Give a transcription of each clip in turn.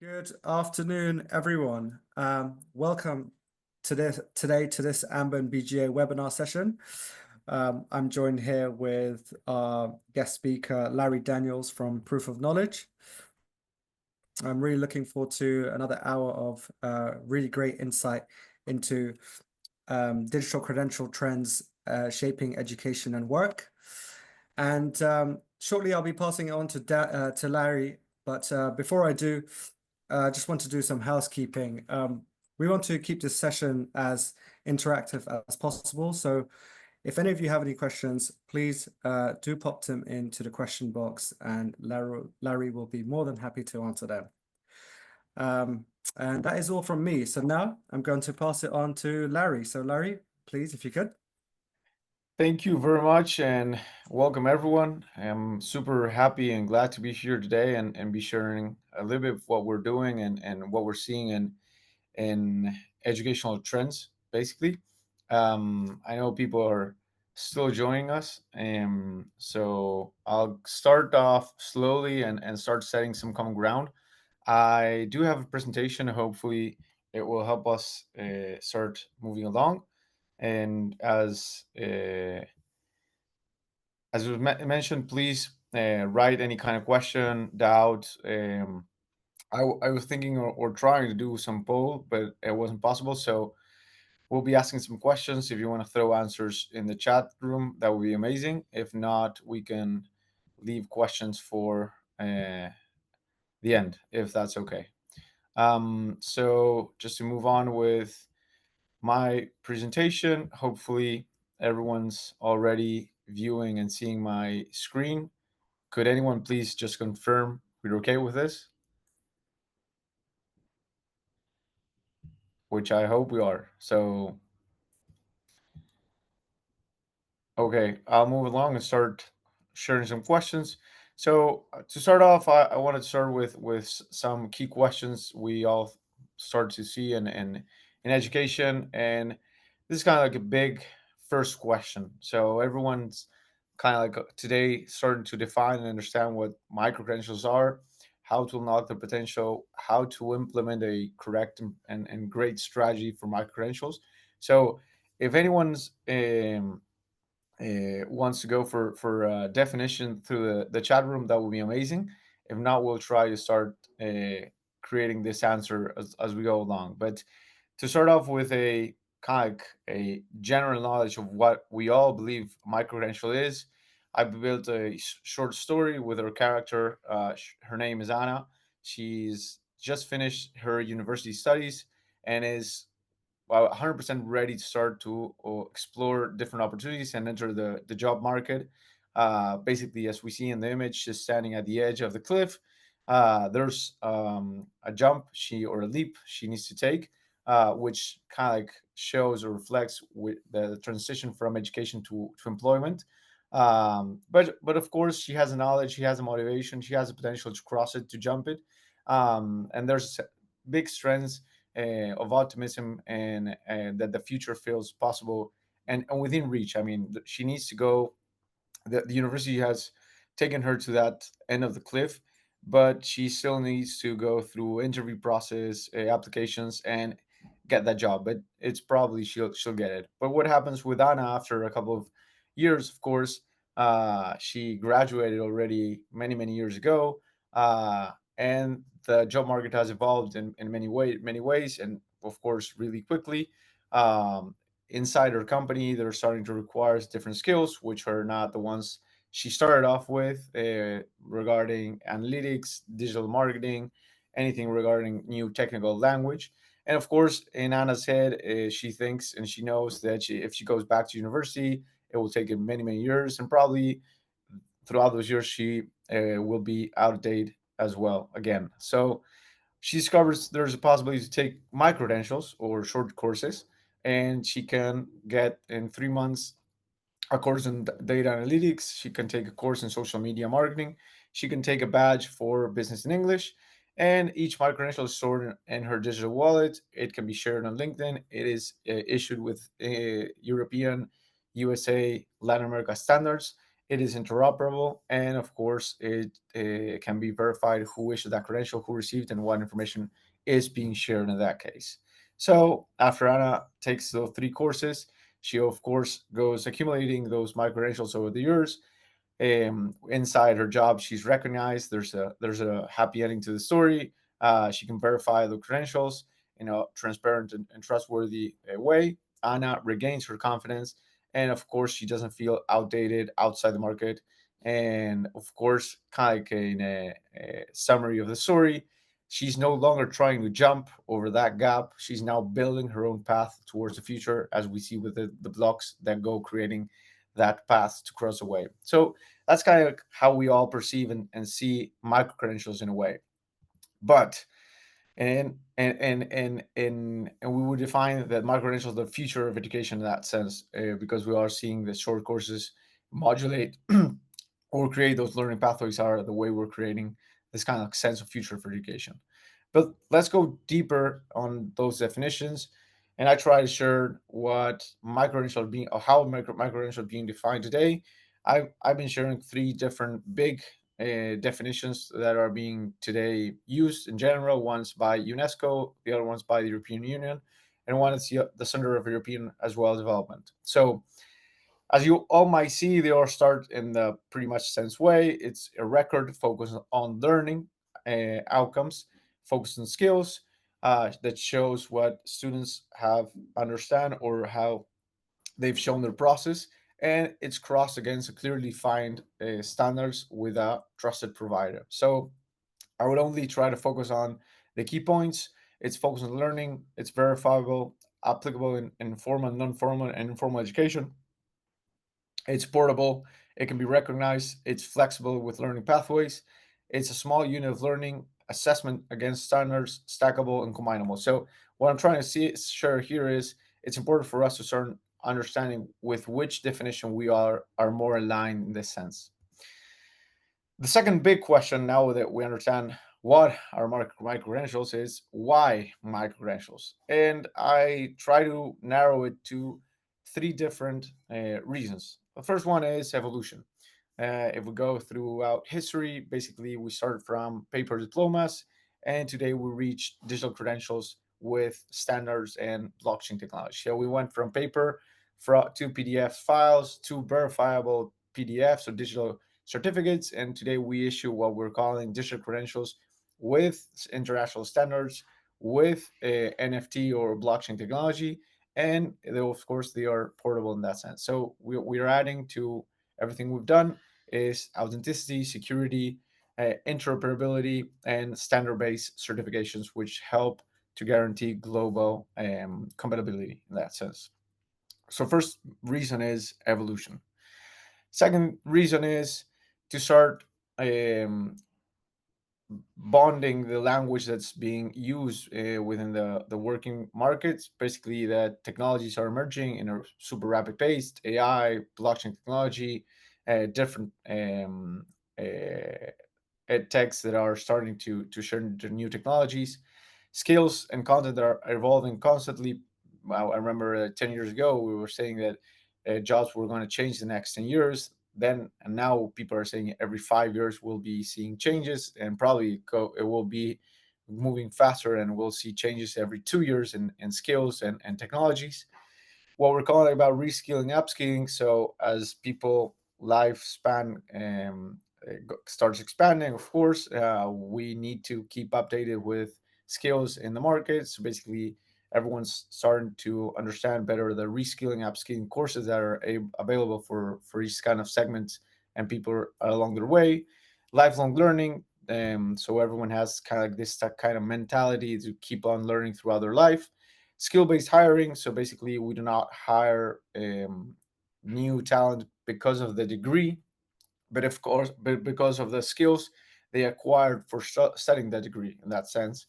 Good afternoon, everyone. Welcome to today to this Amber and BGA webinar session. I'm joined here with our guest speaker, Larry Daniels from Proof of Knowledge. I'm really looking forward to another hour of really great insight into digital credential trends shaping education and work. And shortly, I'll be passing it on to Larry. But before I do, I just want to do some housekeeping. We want to keep this session as interactive as possible. So if any of you have any questions, please do pop them into the question box and Larry will be more than happy to answer them. And that is all from me. So now I'm going to pass it on to Larry. So Larry, please, if you could. Thank you very much and welcome everyone. I'm super happy and glad to be here today and be sharing a little bit of what we're doing and what we're seeing in educational trends, basically. I know people are still joining us, so I'll start off slowly and start setting some common ground. I do have a presentation. Hopefully, it will help us start moving along. And as was mentioned, please write any kind of question, doubt. I was thinking or trying to do some poll, but it wasn't possible. So we'll be asking some questions. If you want to throw answers in the chat room, that would be amazing. If not, we can leave questions for the end, if that's okay. So just to move on with my presentation, hopefully everyone's already viewing and seeing my screen. Could anyone please just confirm we're okay with this? Which I hope we are. So, okay, I'll move along and start sharing some questions. So, to start off, I wanted to start with some key questions we all start to see in education. And this is kind of like a big first question. So, everyone's kind of like today starting to define and understand what micro credentials are, how to unlock the potential, how to implement a correct and great strategy for micro credentials. So, if anyone's wants to go for definition through the chat room, that would be amazing. If not, we'll try to start creating this answer as we go along. But to start off with a kind of like a general knowledge of what we all believe micro-credential is, I built a short story with her character. Her name is Anna. She's just finished her university studies and is 100% ready to start to explore different opportunities and enter the job market. Basically, as we see in the image, she's standing at the edge of the cliff. There's a jump or a leap she needs to take, which kind of like shows or reflects with the transition from education to employment. But of course, she has a knowledge, she has a motivation, she has a potential to cross it, to jump it. And there's big strengths of optimism and that the future feels possible and within reach. I mean, she needs to go. The university has taken her to that end of the cliff, but she still needs to go through interview process, applications, and get that job. But it's probably she'll get it. But what happens with Anna after a couple of years? Of course, she graduated already many years ago. And the job market has evolved in many ways, and of course, really quickly. Inside her company, they're starting to require different skills, which are not the ones she started off with regarding analytics, digital marketing, anything regarding new technical language. And of course, in Anna's head, she thinks and she knows that if she goes back to university, it will take her many years, and probably throughout those years, she will be out of date as well again. So she discovers there's a possibility to take micro credentials or short courses, and she can get in 3 months a course in data analytics. She can take a course in social media marketing. She can take a badge for business in English. And each micro credential is stored in her digital wallet. It can be shared on LinkedIn. It is issued with European, USA, Latin America standards. it is interoperable, and of course, it can be verified who issued that credential, who received, and what information is being shared in that case. So after Anna takes those three courses, she of course goes accumulating those micro credentials over the years. Inside her job, she's recognized. There's a happy ending to the story. She can verify the credentials in a transparent and trustworthy way. Anna regains her confidence, and of course, she doesn't feel outdated outside the market. And of course, kind of like in a summary of the story, she's no longer trying to jump over that gap. She's now building her own path towards the future, as we see with the blocks that go creating that path to cross away. So that's kind of how we all perceive and see micro credentials in a way. But and we would define that micro credentials the future of education in that sense, because we are seeing the short courses modulate or create those learning pathways are the way we're creating this kind of sense of future for education. But let's go deeper on those definitions. And I try to share what micro-credential being or how micro-credential being defined today. I've been sharing three different big definitions that are being today used in general. One's by UNESCO, the other one's by the European Union, and one is the Center of European as well development. So as you all might see, they all start in the pretty much sense way. It's a record focused on learning outcomes, focused on skills that shows what students have understand or how they've shown their process, and it's crossed against a clearly defined standards with a trusted provider. So I would only try to focus on the key points. It's focused on learning. It's verifiable, applicable in formal, non-formal, and informal education. It's portable, it can be recognized, it's flexible with learning pathways, it's a small unit of learning, assessment against standards, stackable and combinable. So what I'm trying to share here is it's important for us to start understanding with which definition we are more aligned in this sense. The second big question, now that we understand what are micro credentials, is why micro credentials? And I try to narrow it to three different reasons. The first one is evolution. If we go throughout history, basically we started from paper diplomas, and today we reach digital credentials with standards and blockchain technology. So we went from paper to PDF files to verifiable PDFs or digital certificates, and today we issue what we're calling digital credentials with international standards, with NFT or blockchain technology, and they, of course they are portable in that sense. So we are adding to everything we've done is authenticity, security, interoperability, and standard-based certifications, which help to guarantee global compatibility in that sense. So first reason is evolution. Second reason is to start bonding the language that's being used within the working markets. Basically, that technologies are emerging in a super rapid pace. AI, blockchain technology, different ed techs that are starting to share the new technologies, skills and content that are evolving constantly. I remember 10 years ago we were saying that jobs were going to change the next 10 years. Then and now people are saying every 5 years we'll be seeing changes, and probably it will be moving faster, and we'll see changes every 2 years in skills and technologies. What we're calling about reskilling, upskilling. So as people lifespan starts expanding, of course, we need to keep updated with skills in the market. So basically, everyone's starting to understand better the reskilling, upskilling courses that are available for each kind of segment and people along their way. Lifelong learning. So everyone has kind of like this kind of mentality to keep on learning throughout their life. Skill-based hiring. So basically, we do not hire new talent because of the degree, but of course, but because of the skills they acquired for studying that degree in that sense.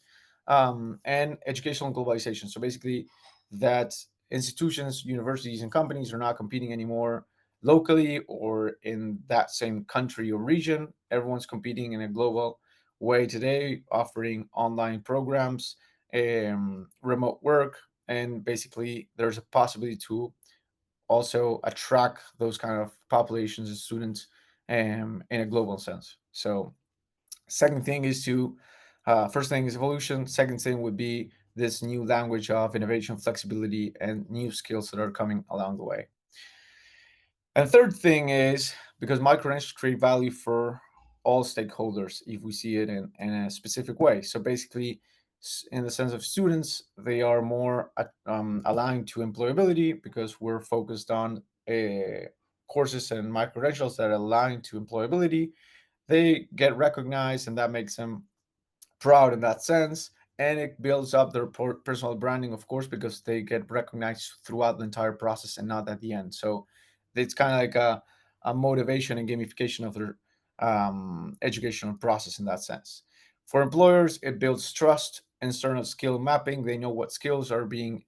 And educational globalization. So basically, that institutions, universities, and companies are not competing anymore locally or in that same country or region. Everyone's competing in a global way today, offering online programs, remote work, and basically, there's a possibility to also attract those kind of populations and students in a global sense. So second thing is to first thing is evolution. Second thing would be this new language of innovation, flexibility, and new skills that are coming along the way. And third thing is because micro-credentials create value for all stakeholders if we see it in a specific way. So basically, in the sense of students, they are more aligned to employability because we're focused on courses and micro-credentials that align to employability. They get recognized, and that makes them proud in that sense. And it builds up their personal branding, of course, because they get recognized throughout the entire process and not at the end. So it's kind of like a motivation and gamification of their educational process in that sense. For employers, it builds trust and sort of skill mapping. They know what skills are being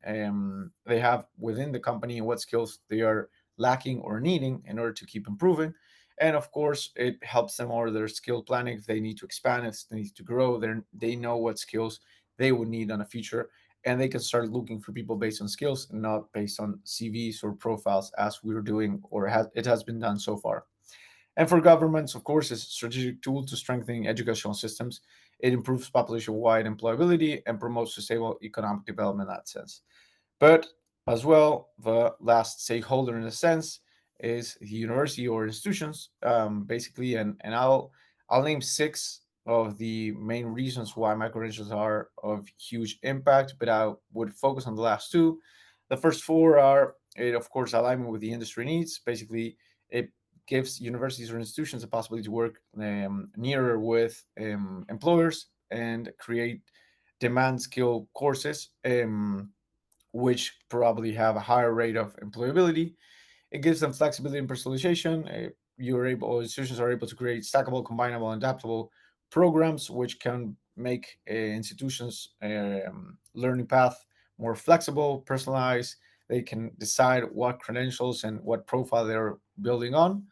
they have within the company and what skills they are lacking or needing in order to keep improving. And of course, it helps them or their skill planning if they need to expand, if they need to grow. They know what skills they would need on a future, and they can start looking for people based on skills and not based on CVs or profiles as we're doing or it has been done so far. And for governments, of course, it's a strategic tool to strengthen educational systems. It improves population-wide employability and promotes sustainable economic development in that sense. But as well, the last stakeholder in a sense is the university or institutions, basically, and I'll name six of the main reasons why micro-credentials are of huge impact, but I would focus on the last two. The first four are, it, of course, alignment with the industry needs. Basically, it gives universities or institutions the possibility to work nearer with employers and create demand skill courses. Which probably have a higher rate of employability. It gives them flexibility and personalization. You're able, institutions are able to create stackable, combinable, and adaptable programs, which can make institutions' learning path more flexible, personalized. They can decide what credentials and what profile they're building on.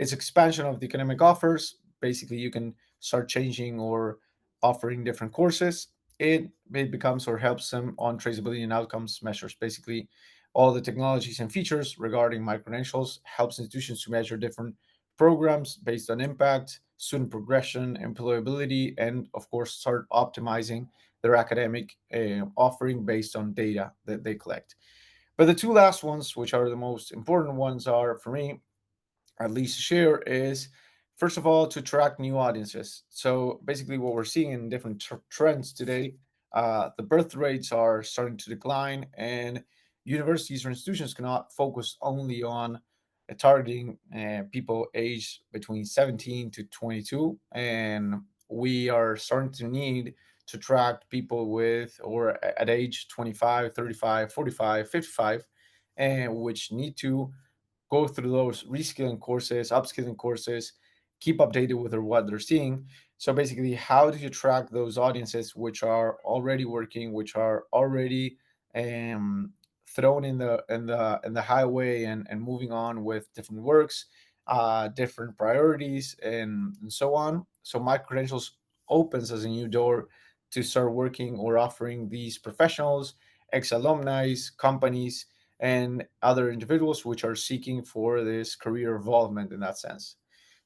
It's expansion of the economic offers. Basically, you can start changing or offering different courses. It becomes or helps them on traceability and outcomes measures. Basically, all the technologies and features regarding micro-credentials helps institutions to measure different programs based on impact, student progression, employability, and of course start optimizing their academic offering based on data that they collect. But the two last ones, which are the most important ones, are for me at least share is first of all to track new audiences. So basically, what we're seeing in different trends today, the birth rates are starting to decline, and universities or institutions cannot focus only on targeting people aged between 17 to 22, and we are starting to need to track people with or at age 25, 35, 45, 55, and which need to go through those reskilling courses, upskilling courses, keep updated with what they're seeing. So basically, how do you track those audiences which are already working, which are already um, thrown in the highway and moving on with different works, different priorities, and so on. So my credentials opens as a new door to start working or offering these professionals, ex alumni, companies, and other individuals which are seeking for this career involvement in that sense.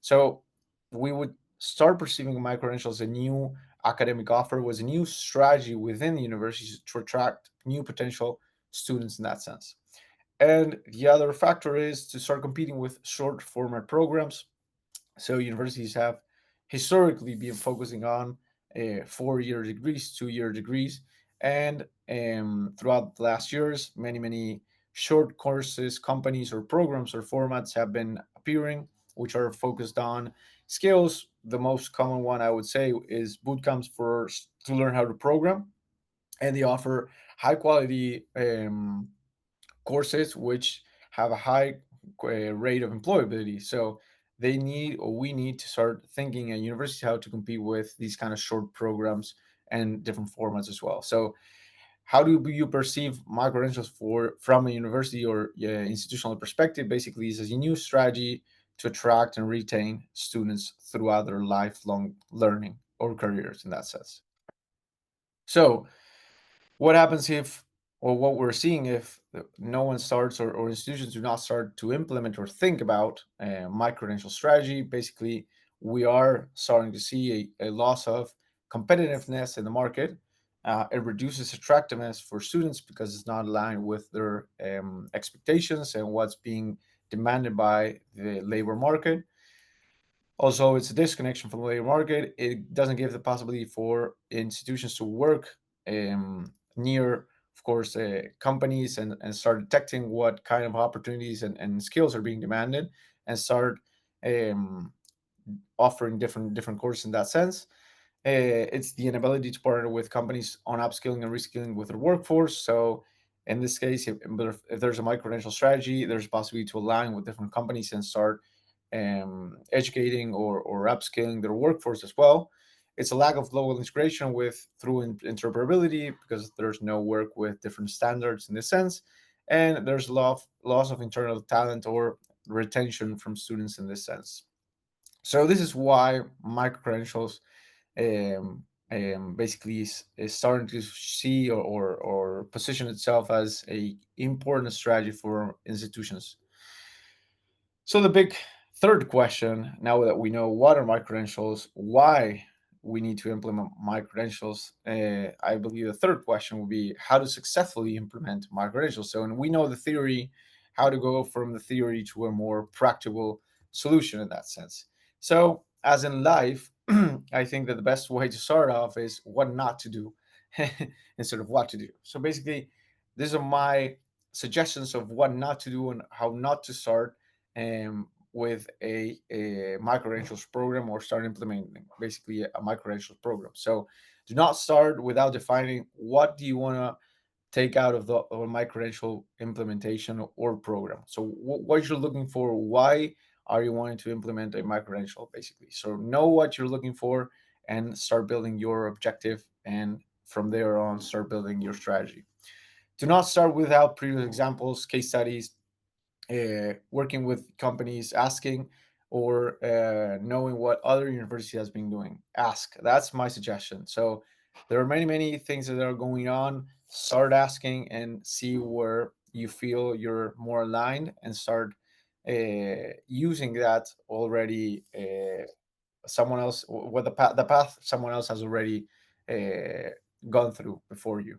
So we would start perceiving micro-credentials as a new academic offer, was a new strategy within the universities to attract new potential students in that sense. And the other factor is to start competing with short format programs. So universities have historically been focusing on 4 year degrees, 2 year degrees, and throughout the last years, many short courses, companies, or programs or formats have been appearing, which are focused on skills. The most common one I would say is boot camps for to learn how to program, and they offer high quality courses which have a high rate of employability. So they need or we need to start thinking at university how to compete with these kind of short programs and different formats as well. So how do you perceive micro credentials for from a university or institutional perspective? Basically, is a new strategy to attract and retain students throughout their lifelong learning or careers in that sense. So what happens if or what we're seeing, if no one starts, or institutions do not start to implement or think about my credential strategy, basically we are starting to see a loss of competitiveness in the market. It reduces attractiveness for students because it's not aligned with their expectations and what's being demanded by the labor market. Also, it's a disconnection from the labor market. It doesn't give the possibility for institutions to work near, of course, companies, and start detecting what kind of opportunities and skills are being demanded, and start um, offering different courses in that sense. It's the inability to partner with companies on upskilling and reskilling with their workforce. So, in this case, if there's a micro-credential strategy, there's a possibility to align with different companies and start educating or upskilling their workforce as well. It's a lack of global integration with through interoperability, because there's no work with different standards in this sense, and there's loss of internal talent or retention from students in this sense. So this is why micro credentials basically is starting to see, or position itself as a important strategy for institutions. So the big third question, now that we know what are my credentials, why we need to implement my credentials, I believe the third question will be how to successfully implement my credentials. So, and we know the theory, how to go from the theory to a more practical solution in that sense. So, as in life, I think that the best way to start off is what not to do instead of what to do. So basically, these are my suggestions of what not to do and how not to start with a micro credentials program, or start implementing basically a micro credentials program. So do not start without defining what do you want to take out of the of my credential implementation or program. So what you're looking for, why are you wanting to implement a micro credential, basically. So know what you're looking for and start building your objective, and from there on start building your strategy. Do not start without previous examples, case studies, working with companies, asking, or knowing what other university has been doing. Ask. That's my suggestion. So there are many things that are going on. Start asking and see where you feel you're more aligned, and start using that already. Someone else, what the path someone else has already uh, gone through before you.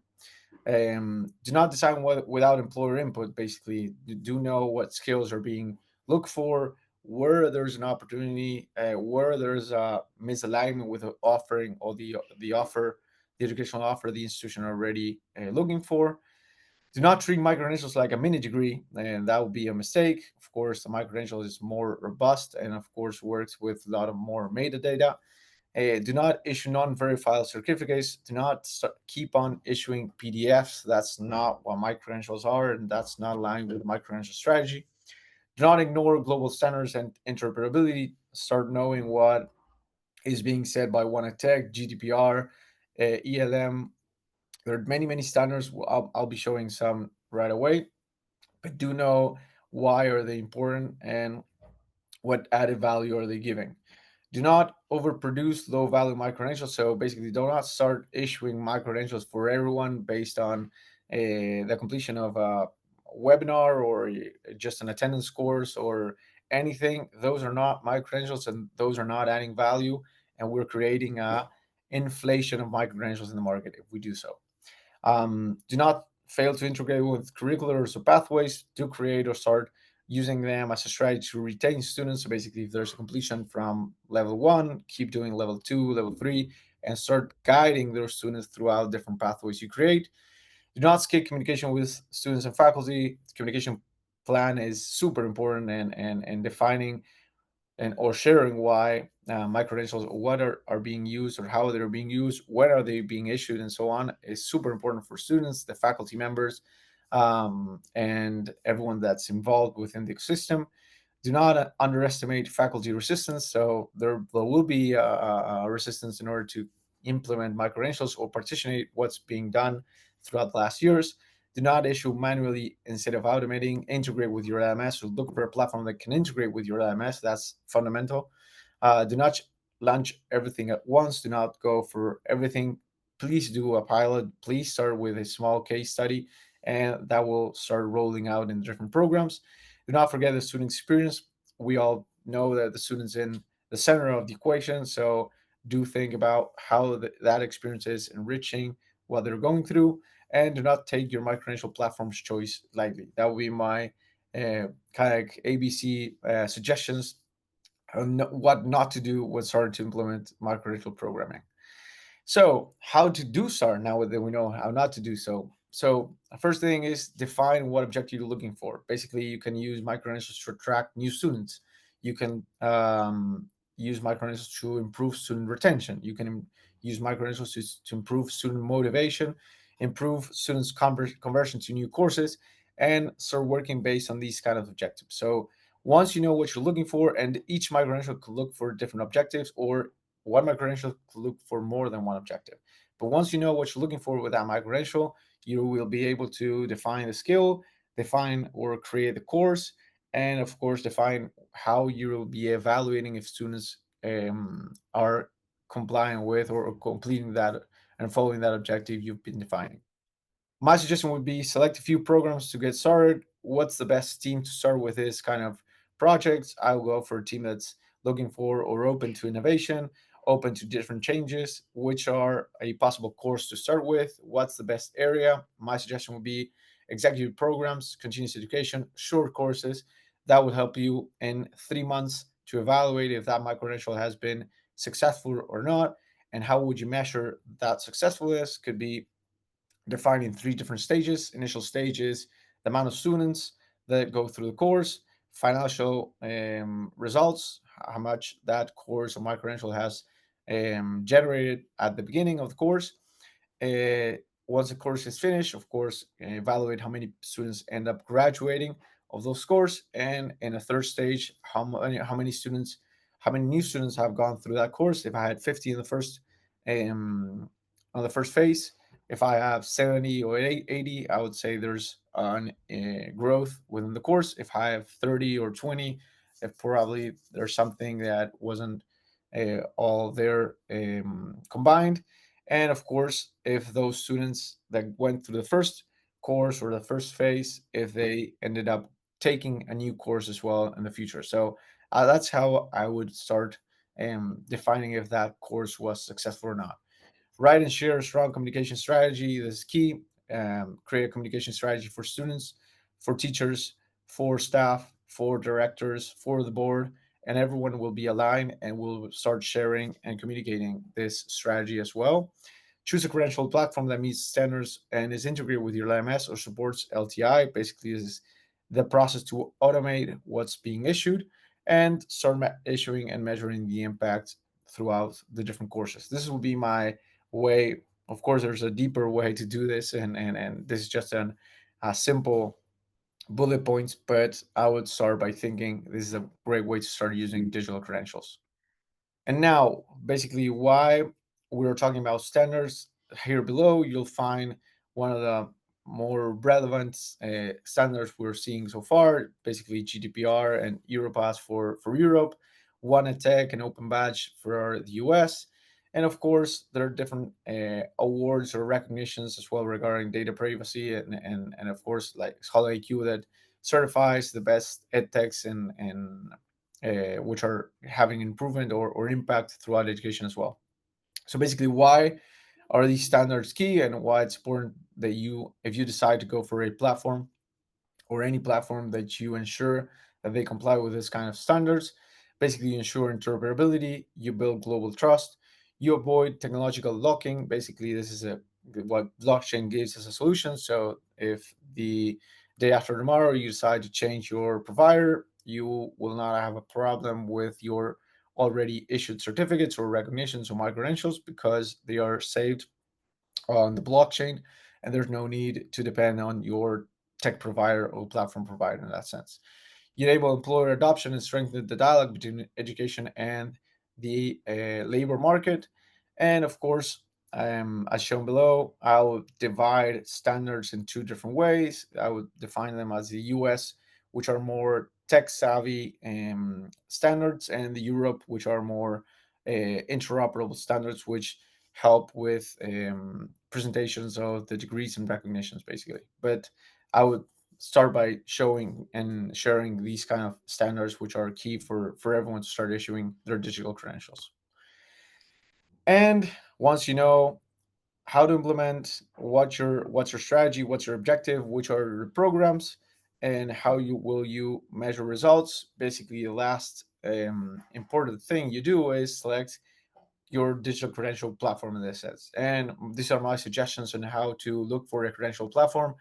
Do not design without employer input. Basically, you do know what skills are being looked for, where there's an opportunity, where there's a misalignment with the offering, or the offer, the educational offer the institution are already looking for. Do not treat micro-credentials like a mini degree, and that would be a mistake. Of course, the micro-credential is more robust, and of course works with a lot of more metadata. Do not issue non-verified certificates. Do not keep on issuing PDFs. That's not what my credentials are, and that's not aligned with my credential strategy. Do not ignore global standards and interoperability. Start knowing what is being said by One Tech, GDPR, ELM. There are many standards. I'll be showing some right away, but do know why are they important, and what added value are they giving. Do not overproduce low value micro-credentials. So basically, do not start issuing micro-credentials for everyone based on the completion of a webinar, or just an attendance course, or anything. Those are not micro-credentials, and those are not adding value. And we're creating a inflation of micro-credentials in the market if we do so. Do not fail to integrate with curriculars or pathways. To create or start using them as a strategy to retain students. So basically, if there's a completion from level one, keep doing level two, level three, and start guiding those students throughout different pathways you create. Do not skip communication with students and faculty. Communication plan is super important, and defining and or sharing why my credentials, what are being used, or how they're being used, when are they being issued, and so on, is super important for students, the faculty members, and everyone that's involved within the system. Do not underestimate faculty resistance. So there will be a resistance in order to implement my credentials or partitionate what's being done throughout the last years. Do not issue manually instead of automating. Integrate with your LMS. So look for a platform that can integrate with your LMS. That's fundamental. Do not launch everything at once. Do not go for everything. Please do a pilot. Please start with a small case study, and that will start rolling out in different programs. Do not forget the student experience. We all know that the students in the center of the equation, so do think about how that experience is enriching what they're going through, and do not take your micro-credential platform's choice lightly. That would be my kind of like ABC suggestions on what not to do when starting to implement micro-credential programming. So, how to do SAR now that we know how not to do so? So, first thing is define what objective you're looking for. Basically, you can use micro-credentials to attract new students. You can use micro-credentials to improve student retention. You can use micro-credentials to improve student motivation, improve students' conversion to new courses, and start working based on these kind of objectives. So, once you know what you're looking for, and each micro-credential could look for different objectives, or one micro-credential could look for more than one objective. But once you know what you're looking for with that micro-credential, you will be able to define the skill, define or create the course, and of course, define how you will be evaluating if students are complying with or completing that and following that objective you've been defining. My suggestion would be select a few programs to get started. What's the best team to start with this kind of projects? I will go for a team that's looking for or open to innovation, open to different changes, which are a possible course to start with. What's the best area? My suggestion would be executive programs, continuous education, short courses that will help you in 3 months to evaluate if that micro has been successful or not. And how would you measure that successfulness? Could be defined in three different stages. Initial stage is the amount of students that go through the course, financial results, how much that course or micro has generated at the beginning of the course. uh, Once the course is finished, of course, evaluate how many students end up graduating of those scores, and in a third stage, how many new students have gone through that course. If I had 50 in the first on the first phase, if I have 70 or 80, I would say there's an growth within the course. If I have 30 or 20, if probably there's something that wasn't all there combined. And of course, if those students that went through the first course or the first phase, if they ended up taking a new course as well in the future. So that's how I would start defining if that course was successful or not. Write and share a strong communication strategy. This is key. Create a communication strategy for students, for teachers, for staff, for directors, for the board, and everyone will be aligned and will start sharing and communicating this strategy as well. Choose a credential platform that meets standards and is integrated with your LMS or supports LTI. Basically, this is the process to automate what's being issued and start issuing and measuring the impact throughout the different courses. This will be my way. Of course, there's a deeper way to do this, and this is just a simple bullet points, but I would start by thinking this is a great way to start using digital credentials. And now, basically, why we're talking about standards, here below, you'll find one of the more relevant standards we're seeing so far, basically GDPR and Europass for Europe, One Tech and Open Badge for the US. And of course, there are different awards or recognitions as well regarding data privacy, and of course, like Scholar IQ that certifies the best edtechs and which are having improvement or impact throughout education as well. So basically, why are these standards key, and why it's important that you, if you decide to go for a platform or any platform, that you ensure that they comply with this kind of standards. Basically, you ensure interoperability, you build global trust, you avoid technological locking. Basically, this is what blockchain gives as a solution. So if the day after tomorrow you decide to change your provider, you will not have a problem with your already issued certificates or recognitions or micro credentials, because they are saved on the blockchain, and there's no need to depend on your tech provider or platform provider in that sense. You enable employer adoption and strengthen the dialogue between education and the labor market. And of course, as shown below, I'll divide standards in two different ways. I would define them as the US, which are more tech savvy standards, and the Europe, which are more interoperable standards, which help with presentations of the degrees and recognitions, basically. But I would start by showing and sharing these kind of standards, which are key for everyone to start issuing their digital credentials. And once you know how to implement, what's your strategy, what's your objective, which are your programs, and how you measure results. Basically, the last important thing you do is select your digital credential platform in this sense. And these are my suggestions on how to look for a credential platform.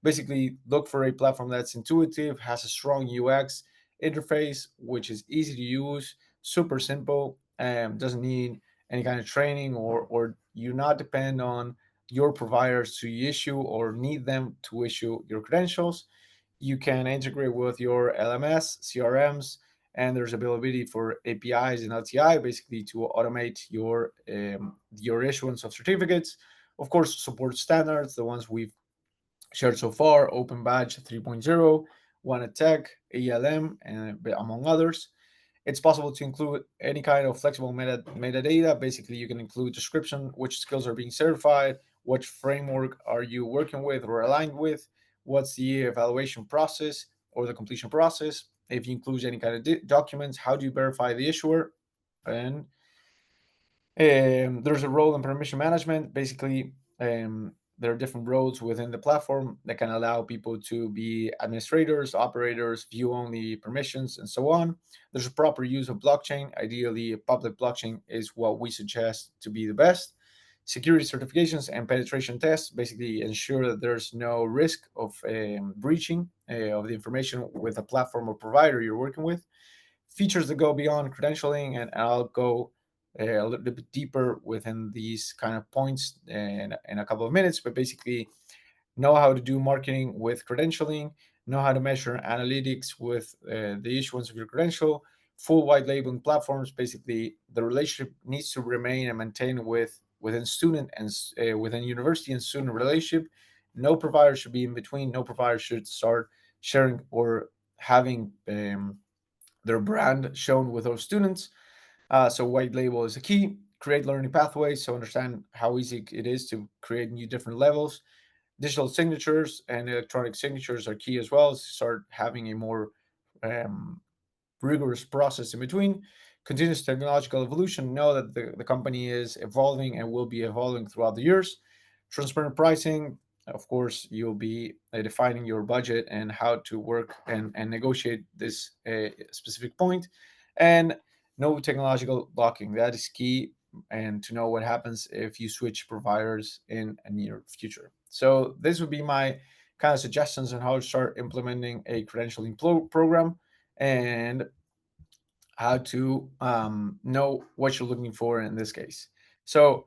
Basically, look for a platform that's intuitive, has a strong UX interface, which is easy to use, super simple, doesn't need any kind of training, or you not depend on your providers to issue or need them to issue your credentials. You can integrate with your LMS, CRMs, and there's availability for APIs and LTI, basically to automate your issuance of certificates. Of course, support standards, the ones we've shared so far: Open Badge 3.0, One Tech, ALM, and among others. It's possible to include any kind of flexible metadata. Basically, you can include description, which skills are being certified, what framework are you working with or aligned with, what's the evaluation process or the completion process. If you include any kind of documents, how do you verify the issuer? And there's a role in permission management. Basically, there are different roles within the platform that can allow people to be administrators, operators, view only permissions, and so on. There's a proper use of blockchain. Ideally, a public blockchain is what we suggest to be the best. Security certifications and penetration tests basically ensure that there's no risk of breaching of the information with a platform or provider you're working with. Features that go beyond credentialing, and I'll go a little bit deeper within these kind of points in a couple of minutes. But basically, know how to do marketing with credentialing, know how to measure analytics with the issuance of your credential, full white labeling platforms. Basically, the relationship needs to remain and maintain within student and within university and student relationship. No provider should be in between. No provider should start sharing or having their brand shown with those students. So white label is a key. Create learning pathways, so understand how easy it is to create new different levels. Digital signatures and electronic signatures are key as well. Start having a more um, rigorous process in between. Continuous technological evolution. Know that the company is evolving and will be evolving throughout the years. Transparent pricing. Of course, you'll be defining your budget and how to work and negotiate this specific point. And no technological blocking. That is key. And to know what happens if you switch providers in a near future. So, this would be my kind of suggestions on how to start implementing a credentialing program, and how to know what you're looking for in this case. So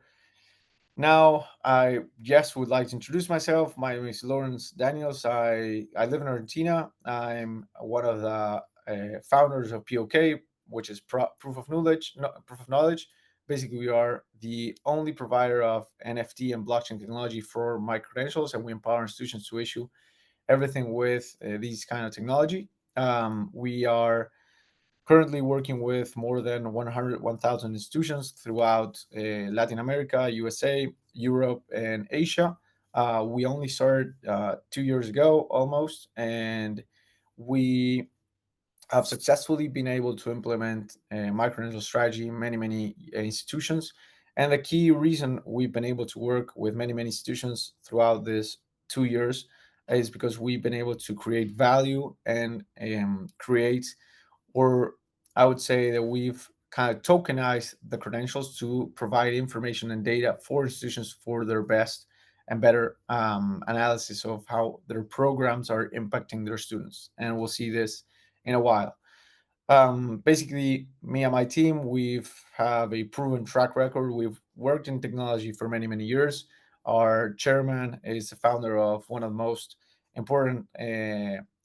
now I just would like to introduce myself. My name is Lawrence Daniels. I live in Argentina. I'm one of the founders of POK, which is proof of knowledge. No, proof of knowledge. Basically, we are the only provider of NFT and blockchain technology for my credentials, and we empower institutions to issue everything with these kind of technology. We are currently working with more than 1,000 institutions throughout Latin America, USA, Europe, and Asia. We only started 2 years ago almost, and we have successfully been able to implement a micro strategy in many institutions. And the key reason we've been able to work with many institutions throughout this 2 years is because we've been able to create value and create, or I would say that we've kind of tokenized the credentials to provide information and data for institutions for their best and better analysis of how their programs are impacting their students. And we'll see this in a while. Basically, me and my team, we've have a proven track record. We've worked in technology for many years. Our chairman is the founder of one of the most important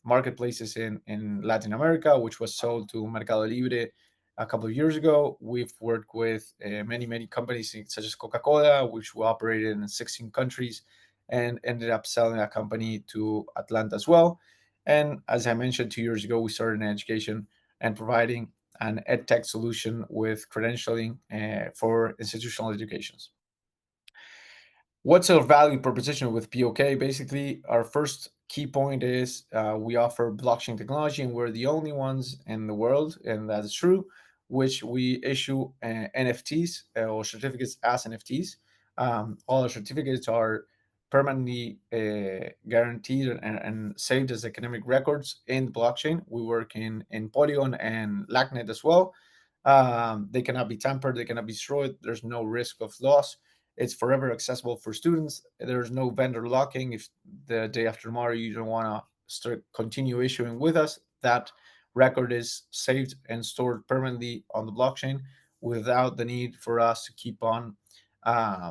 marketplaces in Latin America, which was sold to Mercado Libre a couple of years ago. We've worked with many companies such as Coca-Cola, which we operated in 16 countries, and ended up selling that company to Atlanta as well. And as I mentioned, 2 years ago, we started in education and providing an edtech solution with credentialing for institutional educations. What's our value proposition with POK? Basically, our first key point is we offer blockchain technology, and we're the only ones in the world, and that is true, which we issue NFTs or certificates as NFTs. All our certificates are permanently guaranteed and saved as academic records in the blockchain. We work in Polygon and LACNet as well. They cannot be tampered, they cannot be destroyed. There's no risk of loss. It's forever accessible for students. There's no vendor locking. If the day after tomorrow you don't want to start continue issuing with us, that record is saved and stored permanently on the blockchain without the need for us to keep on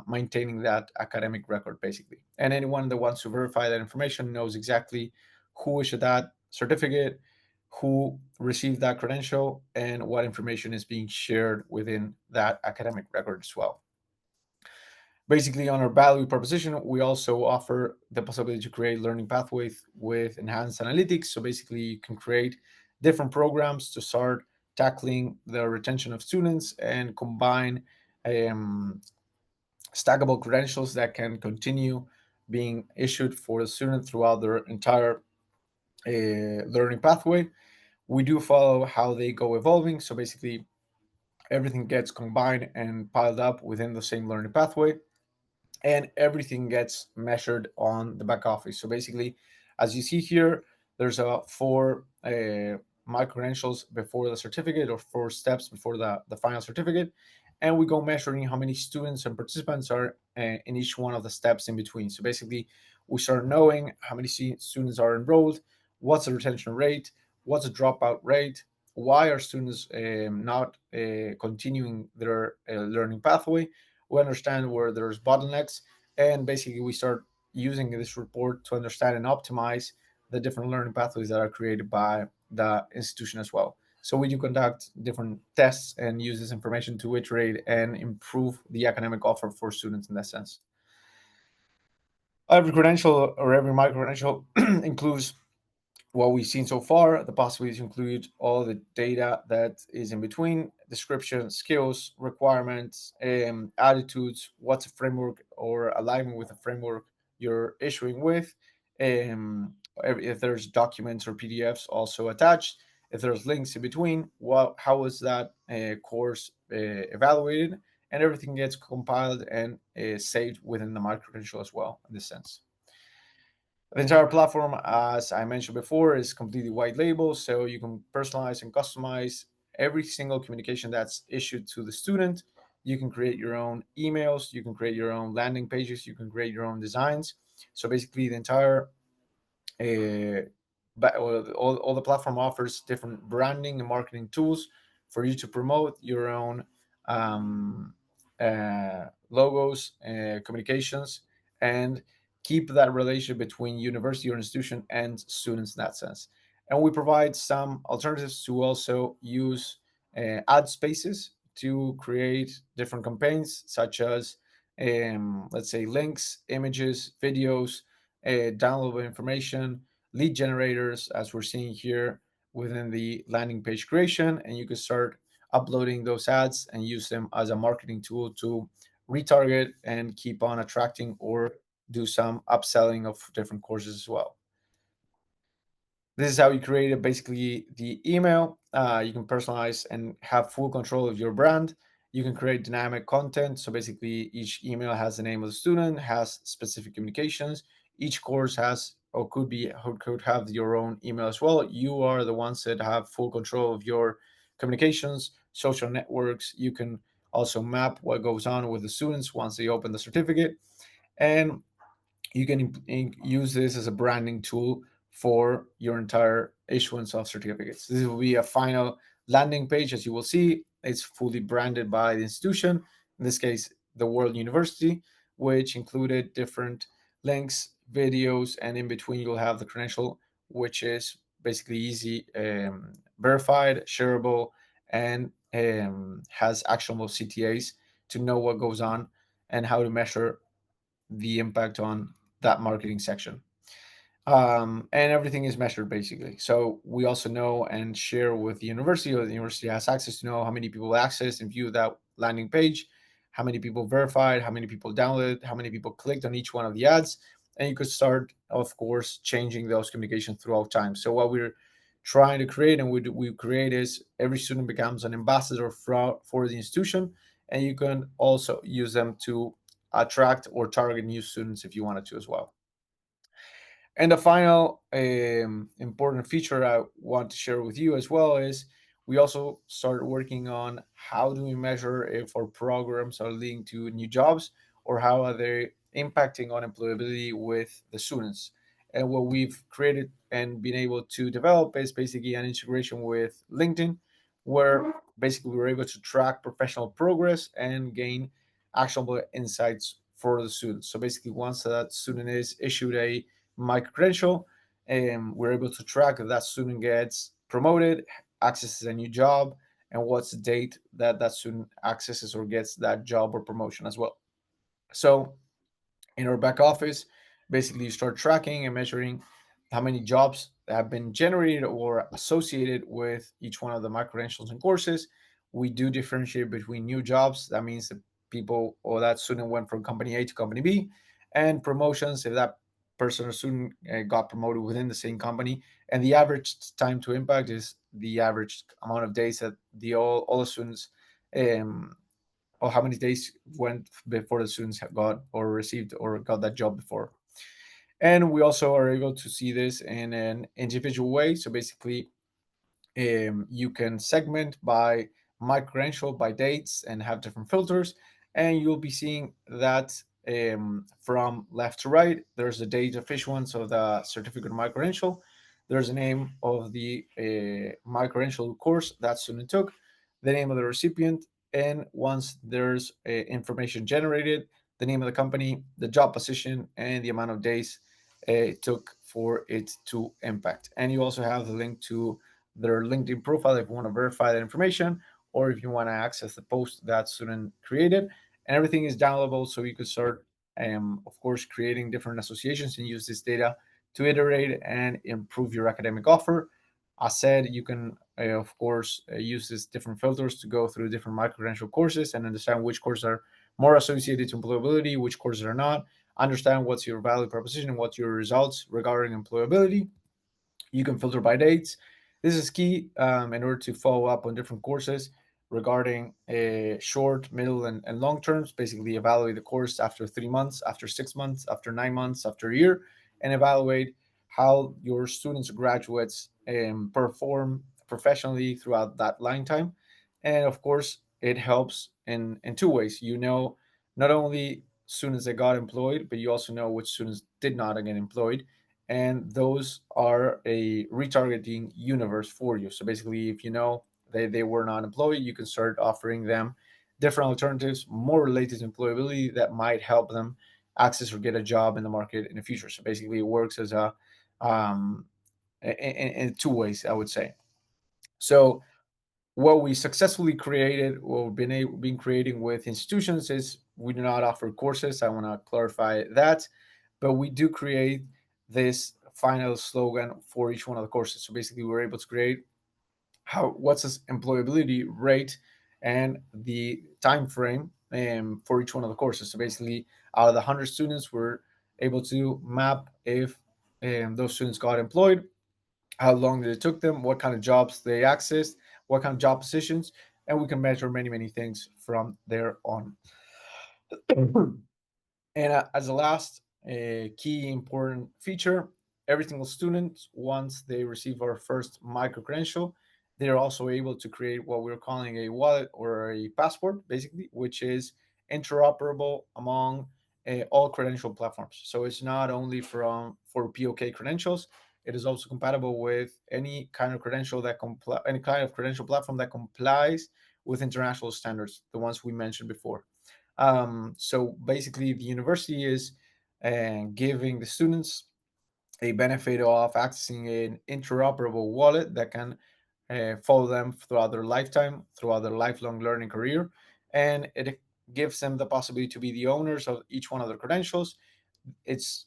maintaining that academic record, basically. And anyone that wants to verify that information knows exactly who issued that certificate, who received that credential, and what information is being shared within that academic record as well. Basically, on our value proposition, we also offer the possibility to create learning pathways with enhanced analytics. So basically, you can create different programs to start tackling the retention of students and combine um, stackable credentials that can continue being issued for the student throughout their entire learning pathway. We do follow how they go evolving. So basically, everything gets combined and piled up within the same learning pathway, and everything gets measured on the back office. So basically, as you see here, there's a four my credentials before the certificate, or four steps before the final certificate, and we go measuring how many students and participants are in each one of the steps in between. So basically, we start knowing how many students are enrolled, what's the retention rate, what's the dropout rate, why are students not continuing their learning pathway. We understand where there's bottlenecks, and basically we start using this report to understand and optimize the different learning pathways that are created by the institution as well. So we do conduct different tests and use this information to iterate and improve the academic offer for students in that sense. Every credential or every micro credential includes what we've seen so far. The possibilities include all the data that is in between: description, skills, requirements, attitudes, what's a framework or alignment with a framework you're issuing with. If there's documents or PDFs also attached, if there's links in between, how was that course evaluated, and everything gets compiled and saved within the micro credential as well, in this sense. The entire platform, as I mentioned before, is completely white label, so you can personalize and customize every single communication that's issued to the student. You can create your own emails, you can create your own landing pages, you can create your own designs. So basically, the entire all the platform offers different branding and marketing tools for you to promote your own logos, communications, and keep that relationship between university or institution and students in that sense. And we provide some alternatives to also use ad spaces to create different campaigns, such as let's say links, images, videos, downloadable information, lead generators, as we're seeing here within the landing page creation. And you can start uploading those ads and use them as a marketing tool to retarget and keep on attracting or do some upselling of different courses as well. This is how you create it. Basically, the email, you can personalize and have full control of your brand. You can create dynamic content. So basically, each email has the name of the student, has specific communications. Each course has or could have your own email as well. You are the ones that have full control of your communications, social networks. You can also map what goes on with the students once they open the certificate, and you can use this as a branding tool for your entire issuance of certificates. This will be a final landing page. As you will see, it's fully branded by the institution, in this case, the World University, which included different links, videos, and in between you'll have the credential, which is basically easy, verified, shareable, and has actionable CTAs to know what goes on and how to measure the impact on that marketing section. And everything is measured basically. So we also know and share with the university, or the university has access to know how many people access and view that landing page, how many people verified, how many people downloaded, how many people clicked on each one of the ads, and you could start, of course, changing those communications throughout time. So what we're trying to create and we create is every student becomes an ambassador for the institution, and you can also use them to attract or target new students if you wanted to as well. And the final important feature I want to share with you as well is we also started working on how do we measure if our programs are leading to new jobs or how are they impacting on employability with the students. And what we've created and been able to develop is basically an integration with LinkedIn, where basically we're able to track professional progress and gain actionable insights for the students. So basically, once that student is issued a micro credential, and we're able to track if that student gets promoted, accesses a new job, and what's the date that that student accesses or gets that job or promotion as well. So in our back office, basically you start tracking and measuring how many jobs have been generated or associated with each one of the micro credentials and courses. We do differentiate between new jobs. That means that people or that student went from company A to company B, and promotions if that person or student got promoted within the same company. And the average time to impact is the average amount of days that the all the students um, or how many days went before the students got or received or got that job before. And we also are able to see this in an individual way. So basically, you can segment by my credential by dates and have different filters, and you'll be seeing that from left to right. There's the date of issuance of the certificate of my credential. There's the name of the my credential course that student took, the name of the recipient, and once there's information generated, the name of the company, the job position, and the amount of days it took for it to impact. And you also have the link to their LinkedIn profile if you want to verify that information, or if you want to access the post that student created. And everything is downloadable, so you could start, of course, creating different associations and use this data to iterate and improve your academic offer. As said, you can, of course, use these different filters to go through different micro-credential courses and understand which courses are more associated to employability, which courses are not. Understand what's your value proposition and what's your results regarding employability. You can filter by dates. This is key in order to follow up on different courses regarding short, middle, and long terms. Basically, evaluate the course after 3 months, after 6 months, after 9 months, after a year, and evaluate how your students or graduates perform professionally throughout that line time. And of course, it helps in two ways. You know, not only students that got employed, but you also know which students did not get employed, and those are a retargeting universe for you. So basically, if you know they were not employed, you can start offering them different alternatives more related to employability that might help them access or get a job in the market in the future. So basically, it works as a um, in two ways, I would say. So what we successfully created or been creating with institutions is we do not offer courses. I want to clarify that, but we do create this final slogan for each one of the courses. So basically, we're able to create how what's this employability rate and the time frame for each one of the courses. So basically, out of the 100 students, we're able to map if those students got employed, how long it took them, what kind of jobs they accessed, what kind of job positions, and we can measure many, many things from there on. And as a last key important feature, every single student, once they receive our first micro credential, they're also able to create what we're calling a wallet or a passport, basically, which is interoperable among all credential platforms. So it's not only for POK credentials; it is also compatible with any kind of credential any kind of credential platform that complies with international standards, the ones we mentioned before. So basically, the university is giving the students a benefit of accessing an interoperable wallet that can follow them throughout their lifetime, throughout their lifelong learning career, and it gives them the possibility to be the owners of each one of their credentials. It's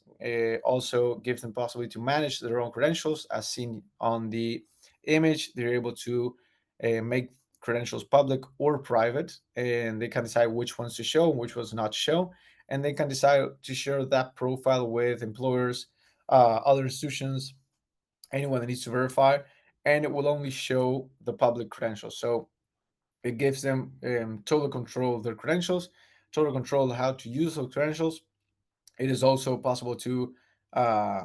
also gives them possibility to manage their own credentials, as seen on the image. They're able to make credentials public or private, and they can decide which ones to show and which ones not to show. And they can decide to share that profile with employers, other institutions, anyone that needs to verify, and it will only show the public credentials. So it gives them total control of their credentials, total control of how to use those credentials. It is also possible to uh,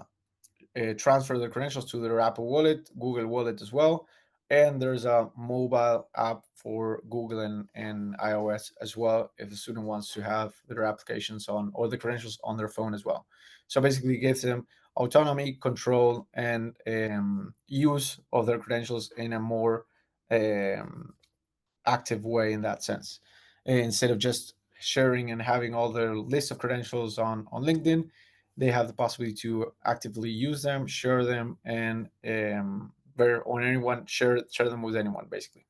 transfer their credentials to their Apple Wallet, Google Wallet as well. And there's a mobile app for Google and iOS as well if the student wants to have their applications on or the credentials on their phone as well. So basically, it gives them autonomy, control, and use of their credentials in a more um, active way in that sense. Instead of just sharing and having all their list of credentials on LinkedIn, they have the possibility to actively use them, share them, and on anyone share them with anyone basically.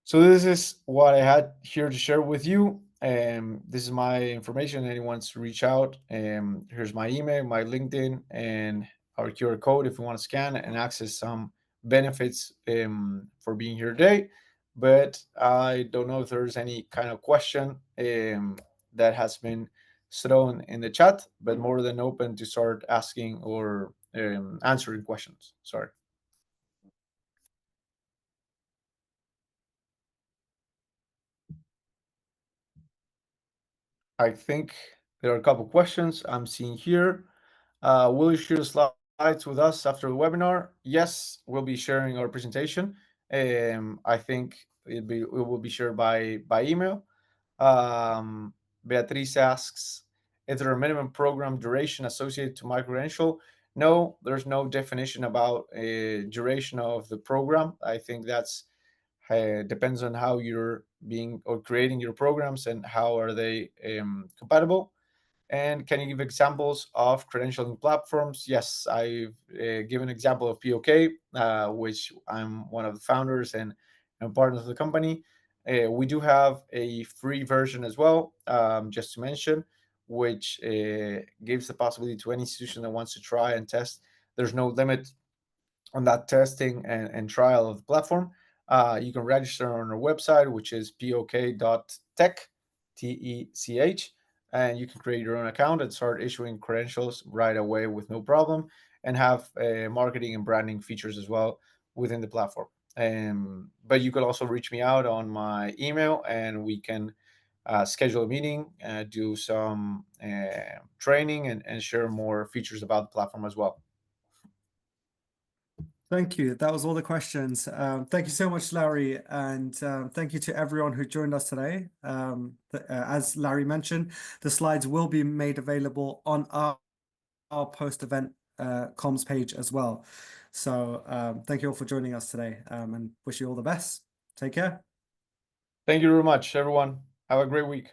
So this is what I had here to share with you. This is my information. Anyone wants to reach out, here's my email, my LinkedIn, and our QR code if you want to scan and access some benefits for being here today. But I don't know if there's any kind of question that has been thrown in the chat, but more than open to start asking or answering questions. Sorry. I think there are a couple questions I'm seeing here. Will you share the slides with us after the webinar? Yes, we'll be sharing our presentation. I think it will be shared by email. Beatriz asks, is there a minimum program duration associated to my credential? No, there's no definition about a duration of the program. I think that's depends on how you're being or creating your programs and how are they compatible. And can you give examples of credentialing platforms? Yes, I've given an example of POK, which I'm one of the founders and partners of the company. We do have a free version as well, just to mention, which gives the possibility to any institution that wants to try and test. There's no limit on that testing and trial of the platform. You can register on our website, which is pok.tech, TECH, and you can create your own account and start issuing credentials right away with no problem, and have marketing and branding features as well within the platform. But you could also reach me out on my email, and we can schedule a meeting, do some training, and share more features about the platform as well. Thank you. That was all the questions. Thank you so much, Larry, and thank you to everyone who joined us today. As Larry mentioned, the slides will be made available on our post-event comms page as well. So thank you all for joining us today, and wish you all the best. Take care. Thank you very much, everyone. Have a great week.